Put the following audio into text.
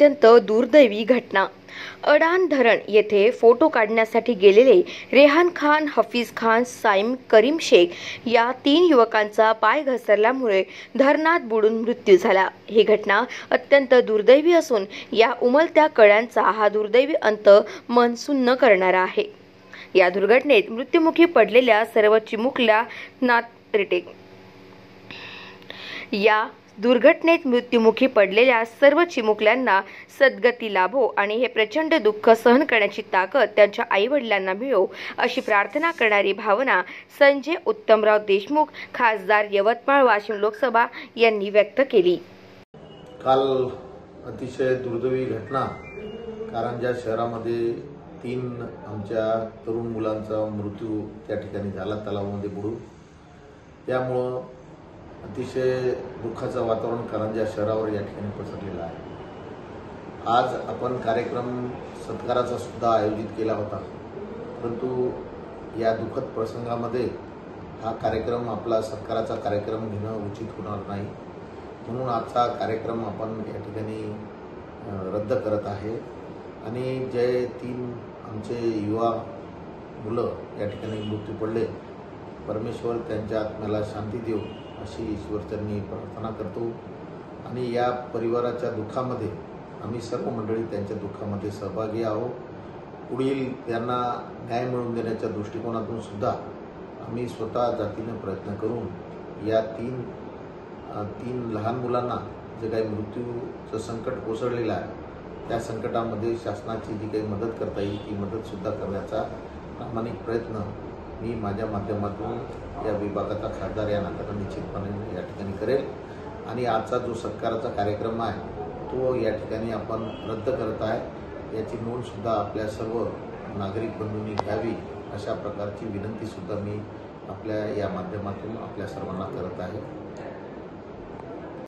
अत्यंत दुर्दैवी घटना। अडाण धरण येथे फोटो काढण्यासाठी गेलेले रेहान खान, हफीज खान, साईम करीम शेख या 3 युवकांचा पाय घसरल्यामुळे धरणात बुडून मृत्यू झाला। ही घटना अत्यंत दुर्दैवी असून या उमलत्या कळ्यांचा हा दुर्दैवी अंत मन सुन्न करणारा आहे। या दुर्घटनेत मृत्युमुखी पडलेल्या सर्व चिमुकल्यांना सद्गती लाभो आणि हे प्रचंड दुःख सहन करण्याची ताकद त्यांच्या आई-वडिलांना मिळो अशी प्रार्थना करणारी भावना संजय उत्तमराव देशमुख, खासदार यवतमाळ वाशिम लोकसभा यांनी व्यक्त केली। काल अतिशय दुर्दैवी घटना कारंजा शहरामध्ये 3 आमच्या तरुण मुलांचा मृत्यू त्या ठिकाणी झाला तलावामध्ये बुडून। त्यामुळे अतिशय दुःखाचं वातावरण कारंजा शहरावर या ठिकाणी पसरलेलं आहे। आज आपण कार्यक्रम सत्काराचा सुद्धा आयोजित केला होता, परंतु या दुःखद प्रसंगामध्ये हा कार्यक्रम आपला सत्काराचा कार्यक्रम घेणं उचित होणार नाही, म्हणून आजचा कार्यक्रम आपण या ठिकाणी रद्द करत आहे। आणि जे 3 आमचे युवा मुलं या ठिकाणी मृत्यू पडले, परमेश्वर त्यांच्या आत्म्याला शांती देव अशी ईश्वरचरणी प्रार्थना करतो। आणि या परिवाराच्या दुःखामध्ये आम्ही सर्व मंडळी त्यांच्या दुःखामध्ये सहभागी आहोत। पुढील त्यांना न्याय मिळवून देण्याच्या दृष्टिकोनातून सुद्धा आम्ही स्वतः जातीने प्रयत्न करून या 3 लहान मुलांना जे काही मृत्यूचं संकट कोसळलेलं आहे त्या संकटामध्ये शासनाची जी काही मदत करता येईल ती मदतसुद्धा करण्याचा प्रामाणिक प्रयत्न मी माझ्या माध्यमातून या विभागाचा खासदार या नात्याने निश्चितपणे या ठिकाणी करेल। आणि आजचा जो सत्काराचा कार्यक्रम आहे तो या ठिकाणी आपण रद्द करत आहे, याची नोंदसुद्धा आपल्या सर्व नागरिक बंधूंनी घ्यावी अशा प्रकारची विनंतीसुद्धा मी आपल्या या माध्यमातून आपल्या सर्वांना करत आहे।